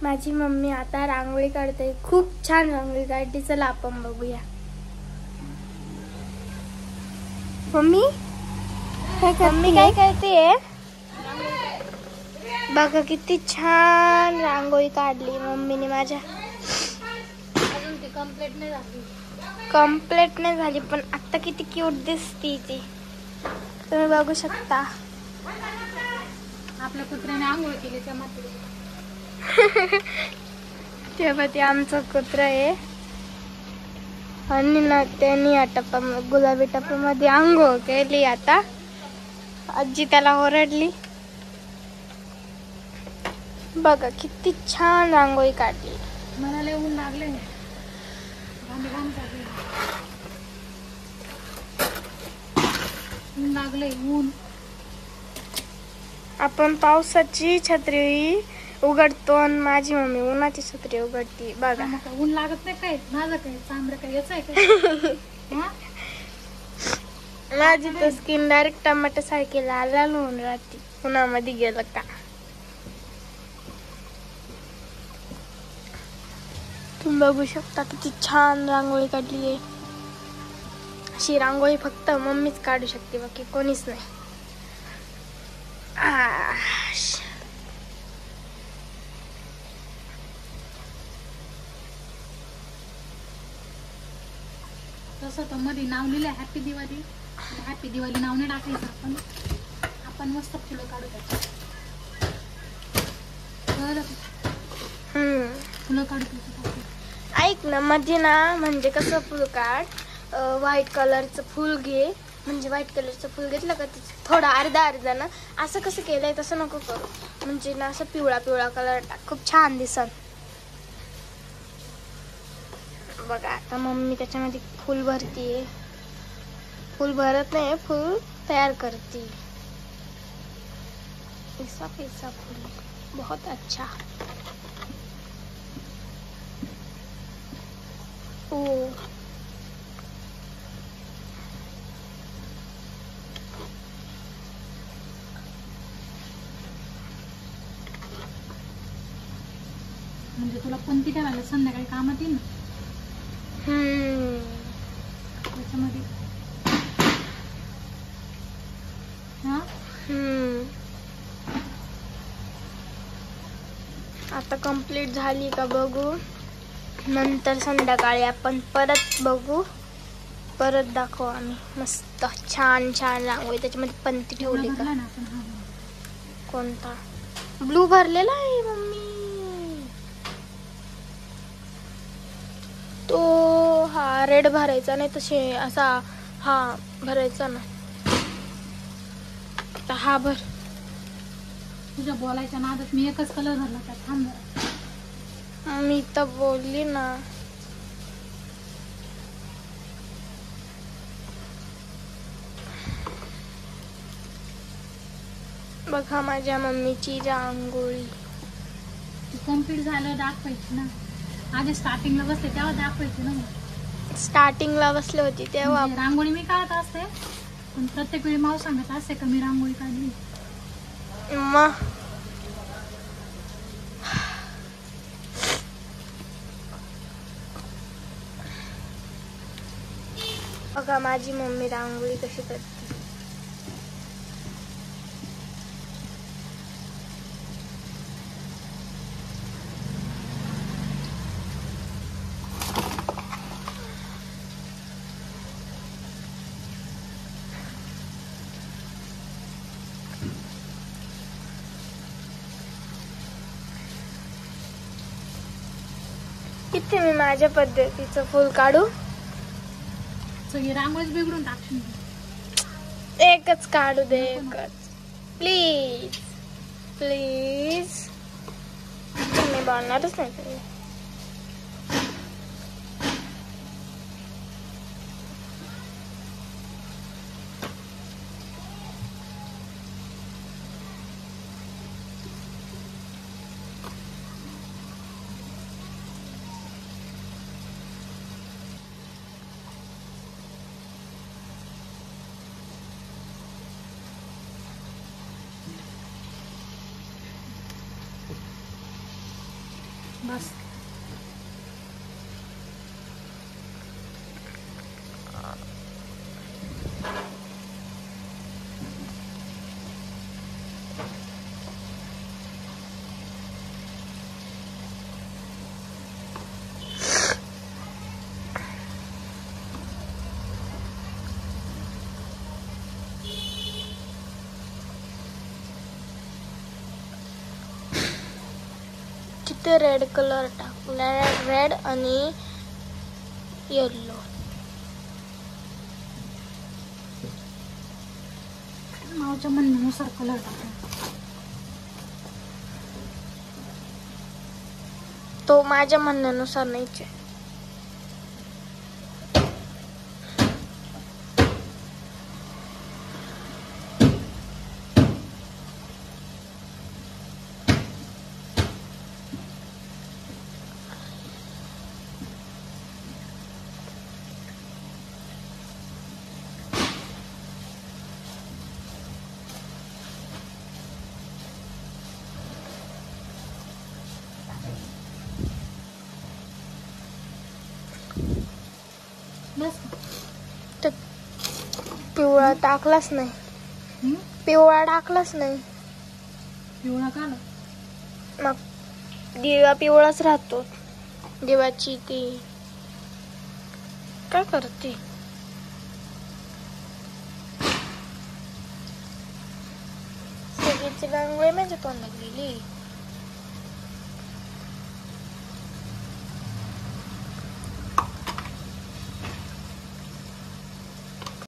माझी मम्मी आता रांगोळी काढते, खूप छान रांगोळी काढते. चला आपण बघूया. मम्मी मम्मी काय करते? बघा किती छान रांगोळी काढली मम्मीने माझ्या. अजून ती कंप्लीट नाही झाली पण आता किती क्यूट दिसती ती, तुम्ही बघू शकता. आपल्या कुत्र्याने आंघोळ केली त्या मातीत. तेव्हा ते आमचं कुत्र आहे आणि ना त्यांनी या टप्पा गुलाबी टप्प्यामध्ये आंघोळ केली. आता आजी त्याला ओरडली. बघा किती छान रांगोळी काढली. मला लय ऊन लागले. ऊन लागले ऊन. आपण पावसाची छत्री उघडतो आणि माझी मम्मी उन्हाची छत्री उघडती. बघा ऊन लागत नाही काय माझं काय चांबरं काय याच आहे काय. माझी तर स्किन डायरेक्ट टमाटर सारखी लाल लाल होऊन राहते उन्हामध्ये गेलं का. तुम्ही बघू शकता किती छान रांगोळी काढली आहे. अशी रांगोळी फक्त मम्मीच काढू शकते, बाकी कोणीच नाही. तसं तर मध्ये नाव लिहिलंय हॅपी दिवाळी. हॅपी दिवाळी नाव नाही टाकायचं आपण मस्त फुलं काढू त्याच्यात. फुलं काढू. ऐक ना, मध्ये ना म्हणजे कसं फुल काढ, व्हाईट कलरचं फुल घे. म्हणजे व्हाईट कलरचं फुल घेतलं का थोडा अर्धा अर्धा ना असं कसं केलंय तसं नको करू. म्हणजे ना असं पिवळा पिवळा कलर टाक, खूप छान दिसन. बघा आता मम्मी त्याच्यामध्ये फुल भरतीये. फुल भरत नाही, फुल तयार करती. ऐसा कैसा फूल, बहुत अच्छा. ओ म्हणजे तुला कोणती ठेवायला संध्याकाळी कामात येईल ना त्याच्यामध्ये. आता कंप्लीट झाली का बघू, नंतर संध्याकाळी आपण परत बघू, परत दाखवू आम्ही. मस्त छान छान रांगोळी. त्याच्यामध्ये पंती ठेवली का. कोणता ब्लू भरलेला आहे मम्मी तो. हा रेड भरायचा नाही तसे असा हा भरायचा ना. आता हा भर. तुझ्या बोलायच्या नादात मी एकच कलर भरला त्या. थांब मी तर बोलली ना. बघा माझ्या मम्मीची रांगोळी कंप्लीट झालं दाखवायची ना. आधी स्टार्टिंगला बसले तेव्हा दाखवायची ना. स्टार्टिंगला बसले होती तेव्हा रांगोळी मी काढत असते, पण प्रत्येक वेळी माऊ सांगत असते का मी रांगोळी काढली. मग बघा माझी मम्मी रांगोळी कशी करते. इथे मी माझ्या पद्धतीचं फुल काढू. सगळी रांगोळीच बिघडून टाकशील. एकच काढू दे, एकच प्लीज प्लीज. मी बोलणारच नाही. बस. तिथे रेड कलर टाकला, रेड आणि येलो. मावच्या म्हणण्यानुसार कलर टाकला. तो माझ्या म्हणण्यानुसार नाहीच आहे. बस. तर पिवळा टाकलाच नाही. हम्म? पिवळा टाकलाच नाही. पिवळा काढ. मग दिवा पिवळाच राहतो. दिवाची ती काय करते? सगळीची रांगोळी माझ्या तोंडात गेली.